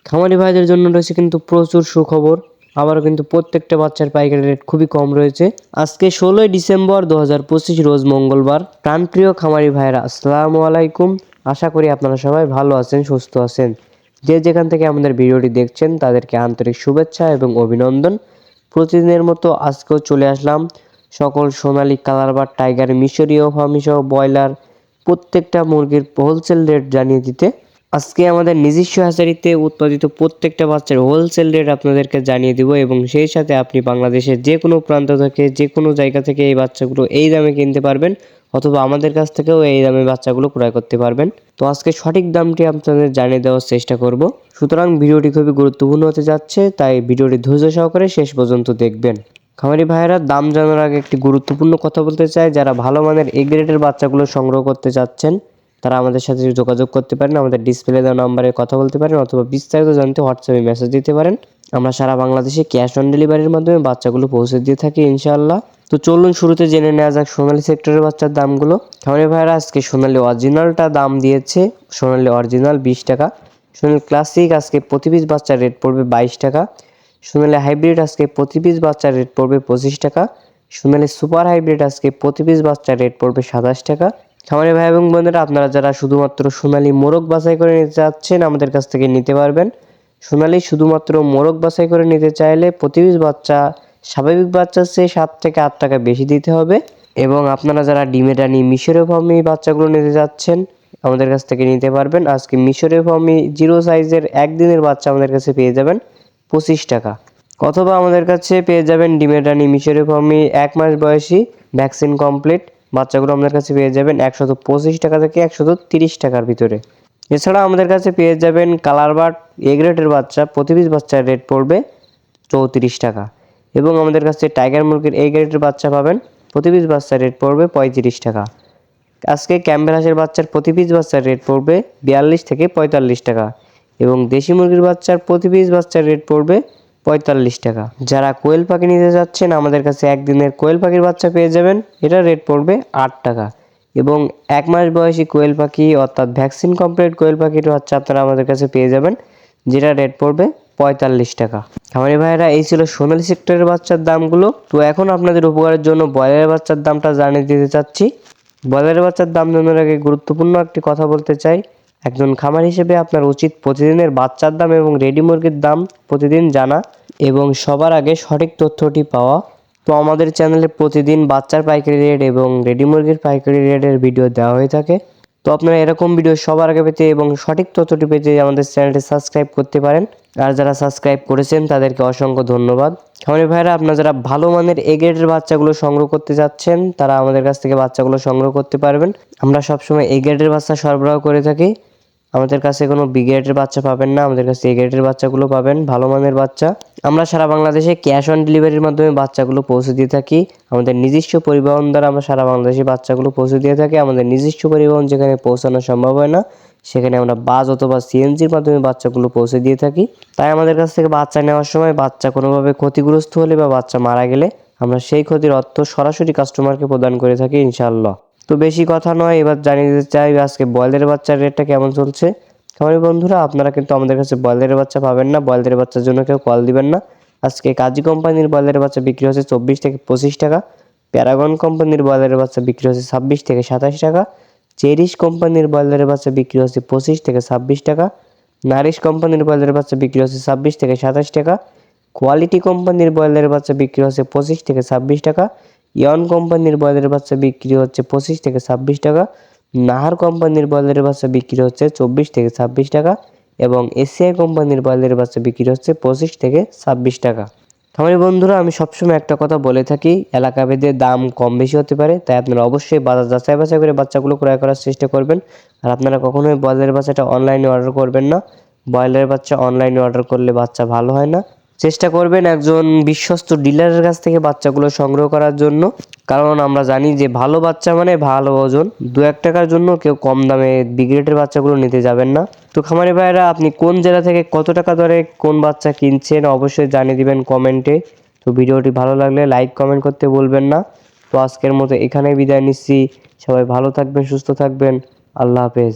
খামারি ভাইদের জন্য রয়েছে কিন্তু প্রচুর সুখবর। আবারও কিন্তু প্রত্যেকটা বাচ্চার পাইকারি রেট খুবই কম রয়েছে। আজকে 16ই ডিসেম্বর 2025 রোজ মঙ্গলবার। প্রাণপ্রিয় খামারি ভাইরা আসসালামু আলাইকুম। আশা করি আপনারা সবাই ভালো আছেন, সুস্থ আছেন। যে যেখান থেকে আমাদের ভিডিওটি দেখছেন তাদেরকে আন্তরিক শুভেচ্ছা এবং অভিনন্দন। প্রতিদিনের মতো আজকেও চলে আসলাম সকল সোনালী কালারবার্ড, টাইগার, মিশরীয়, ফার্মি সহ ব্রয়লার প্রত্যেকটা মুরগির হোলসেল রেট জানিয়ে দিতে। আজকে আমাদের নিজস্ব হ্যাচারিতে উৎপাদিত প্রত্যেকটা বাচ্চার হোলসেল রেট আপনাদেরকে জানিয়ে দিব এবং সেই সাথে আপনি বাংলাদেশের যে কোনো প্রান্ত থেকে, যে কোনো জায়গা থেকে এই বাচ্চাগুলো এই দামে কিনতে পারবেন, অথবা আমাদের কাছ থেকেও এই দামে বাচ্চাগুলো ক্রয় করতে পারবেন। তো আজকে সঠিক দামটি আপনাদের জানিয়ে দেওয়ার চেষ্টা করব। সুতরাং ভিডিওটি খুবই গুরুত্বপূর্ণ হতে যাচ্ছে, তাই ভিডিওটি ধৈর্য সহকারে শেষ পর্যন্ত দেখবেন। খামারি ভাইয়েরা, দাম জানার আগে একটি গুরুত্বপূর্ণ কথা বলতে চাই। যারা ভালো মানের এ গ্রেডের বাচ্চাগুলো সংগ্রহ করতে চাচ্ছেন তারা আমাদের সাথে যোগাযোগ করতে পারেন, আমাদের ডিসপ্লে দেওয়া নম্বরে কথা বলতে পারেন, অথবা বিস্তারিত জানতে হোয়াটসঅ্যাপে মেসেজ দিতে পারেন। আমরা সারা বাংলাদেশে ক্যাশ অন ডেলিভারির মাধ্যমে বাচ্চাগুলো পৌঁছে দিয়ে থাকি ইনশাআল্লাহ। তো চলুন শুরুতে জেনে নেওয়া যাক সোনালী সেক্টরের বাচ্চার দামগুলো। খামারি ভাইয়েরা, আজকে সোনালী অরিজিনালটা দাম দিয়েছে সোনালী অরিজিনাল 20 টাকা। সোনালী ক্লাসিক আজকে প্রতি পিস বাচ্চার রেট পড়বে 22 টাকা। সোনালী হাইব্রিড আজকে প্রতি পিস বাচ্চার রেট পড়বে 25 টাকা। সোনালী সুপার হাইব্রিড আজকে প্রতি পিস বাচ্চার রেট পড়বে 27 টাকা। খামারি ভাই এবং বোনেরা, আপনারা যারা শুধুমাত্র সোনালী মোরগ বাছাই করে নিতে চাচ্ছেন আমাদের কাছ থেকে নিতে পারবেন। সোনালী শুধুমাত্র মোরগ বাছাই করে নিতে চাইলে প্রতি পিস বাচ্চা স্বাভাবিক বাচ্চার চেয়ে 7 থেকে 8 টাকা বেশি দিতে হবে। এবং আপনারা যারা ডিমের রানী মিশরীয় ফার্মি বাচ্চাগুলো নিতে যাচ্ছেন আমাদের কাছ থেকে নিতে পারবেন। আজকে মিশরীয় ফার্মি 0 সাইজের একদিনের বাচ্চা আমাদের কাছে পেয়ে যাবেন 25 টাকা। অথবা আমাদের কাছে পেয়ে যাবেন ডিমের রানী মিশরীয় ফার্মি 1 মাস বয়সী ভ্যাকসিন কমপ্লিট বাচ্চাগুলো আমাদের কাছে পেয়ে যাবেন 125 টাকা থেকে 130 টাকার ভিতরে। এছাড়া আমাদের কাছে পেয়ে যাবেন কালারবার্ড এ গ্রেডের বাচ্চা, প্রতি পিস বাচ্চার রেট পড়বে 34 টাকা। এবং আমাদের কাছে টাইগার মুরগির এ গ্রেডের বাচ্চা পাবেন, প্রতি পিস বাচ্চার রেট পড়বে 35 টাকা। আজকে ক্যাম্বেল হাঁসের বাচ্চার প্রতি পিস বাচ্চার রেট পড়বে 42 থেকে 45 টাকা। এবং দেশি মুরগির বাচ্চার প্রতি পিস বাচ্চার রেট পড়বে 45 টাকা। যারা কোয়েল পাখি নিতে যাচ্ছেন আমাদের কাছে একদিনের কোয়েল পাখির বাচ্চা পেয়ে যাবেন, এটার রেট পড়বে 8 টাকা। এবং 1 মাস বয়সী কোয়েল পাখি অর্থাৎ ভ্যাকসিন কমপ্লিট কোয়েল পাখির বাচ্চা আপনারা আমাদের কাছে পেয়ে যাবেন, যেটা রেট পড়বে 45 টাকা। খামারি ভাইয়েরা, এই ছিল সোনালী সেক্টরের বাচ্চার দামগুলো। তো এখন আপনাদের উপকারের জন্য ব্রয়লারের বাচ্চার দামটা জানিয়ে দিতে চাচ্ছি। ব্রয়লারের বাচ্চার দাম জানার আগে গুরুত্বপূর্ণ একটি কথা বলতে চাই। একজন খামার হিসেবে আপনার উচিত প্রতিদিনের বাচ্চার দাম এবং রেডি মুরগির দাম প্রতিদিন জানা এবং সবার আগে সঠিক তথ্যটি পাওয়া। তো আমাদের চ্যানেলে প্রতিদিন বাচ্চার পাইকারি রেট এবং রেডি মুরগির পাইকারি রেটের ভিডিও দেওয়া হয়ে থাকে। তো আপনারা এরকম ভিডিও সবার আগে পেতে এবং সঠিক তথ্যটি পেতে আমাদের চ্যানেলটি সাবস্ক্রাইব করতে পারেন। আর যারা সাবস্ক্রাইব করেছেন তাদেরকে অসংখ্য ধন্যবাদ। খামারি ভাইরা, আপনারা যারা ভালো মানের এ গ্রেডের বাচ্চাগুলো সংগ্রহ করতে যাচ্ছেন তারা আমাদের কাছ থেকে বাচ্চাগুলো সংগ্রহ করতে পারবেন। আমরা সবসময় এ গ্রেডের বাচ্চা সরবরাহ করে থাকি। আমাদের কাছে কোনো বি গ্রেডের বাচ্চা পাবেন না, আমাদের কাছে এ গ্রেডের বাচ্চাগুলো পাবেন, ভালো মানের বাচ্চা। আমরা সারা বাংলাদেশে ক্যাশ অন ডেলিভারির মাধ্যমে বাচ্চাগুলো পৌঁছে দিয়ে থাকি। আমাদের নিজস্ব পরিবহন দ্বারা আমরা সারা বাংলাদেশে বাচ্চাগুলো পৌঁছে দিয়ে থাকি। আমাদের নিজস্ব পরিবহন যেখানে পৌঁছানো সম্ভব হয় না সেখানে আমরা বাস অথবা সিএনজির মাধ্যমে বাচ্চাগুলো পৌঁছে দিয়ে থাকি। তাই আমাদের কাছ থেকে বাচ্চা নেওয়ার সময় বাচ্চা কোনোভাবে ক্ষতিগ্রস্ত হলে বা বাচ্চা মারা গেলে আমরা সেই ক্ষতির অর্থ সরাসরি কাস্টমারকে প্রদান করে থাকি ইনশাআল্লাহ। তো বেশি কথা নয়, এবার জানিয়ে দিতে চাই আজকে ব্রয়লারের বাচ্চার রেটটা কেমন চলছে। খামারি বন্ধুরা, আপনারা কিন্তু আমাদের কাছে ব্রয়লারের বাচ্চা পাবেন না, ব্রয়লারের বাচ্চার জন্য কেউ কল দিবেন না। আজকে কাজী কোম্পানির ব্রয়লারের বাচ্চা বিক্রি হচ্ছে 24 থেকে 25 টাকা। প্যারাগন কোম্পানির ব্রয়লারের বাচ্চা বিক্রি হচ্ছে 26 থেকে 27 টাকা। চেরিশ কোম্পানির ব্রয়লারের বাচ্চা বিক্রি হচ্ছে 25 থেকে 26 টাকা। নারিশ কোম্পানির ব্রয়লারের বাচ্চা বিক্রি হচ্ছে 26 থেকে 27 টাকা। কোয়ালিটি কোম্পানির ব্রয়লারের বাচ্চা বিক্রি হচ্ছে 25 থেকে 26 টাকা। ইয়ন কোম্পানির ব্রয়লারের বাচ্চা বিক্রি হচ্ছে 25 থেকে 26 টাকা। নাহার কোম্পানির ব্রয়লারের বাচ্চা বিক্রি হচ্ছে 24 থেকে 26 টাকা। এবং এসিআই কোম্পানির ব্রয়লারের বাচ্চা বিক্রি হচ্ছে 25 থেকে 26 টাকা। খামারি বন্ধুরা, আমি সবসময় একটা কথা বলে থাকি, এলাকা ভেদে দাম কম বেশি হতে পারে, তাই আপনারা অবশ্যই বাজার যাচাই বাছাই করে বাচ্চাগুলো ক্রয় করার চেষ্টা করবেন। আর আপনারা কখনোই ব্রয়লারের বাচ্চাটা অনলাইনে অর্ডার করবেন না। ব্রয়লারের বাচ্চা অনলাইনে অর্ডার করলে বাচ্চা ভালো হয় না। চেষ্টা করবেন একজন বিশ্বস্ত ডিলারের কাছ থেকে বাচ্চাগুলো সংগ্রহ করার জন্য, কারণ আমরা জানি যে ভালো বাচ্চা মানে ভালো ওজন। 2-1 টাকার জন্য কেউ কম দামে বি গ্রেডের বাচ্চাগুলো নিতে যাবেন না। তো খামারি ভাইরা, আপনি কোন জেলা থেকে কত টাকা দরে কোন বাচ্চা কিনছেন অবশ্যই জানিয়ে দিবেন কমেন্টে। তো ভিডিওটি ভালো লাগলে লাইক কমেন্ট করতে বলবেন না। তো আজকের মতো এখানেই বিদায় নিচ্ছি। সবাই ভালো থাকবেন, সুস্থ থাকবেন। আল্লাহ হাফেজ।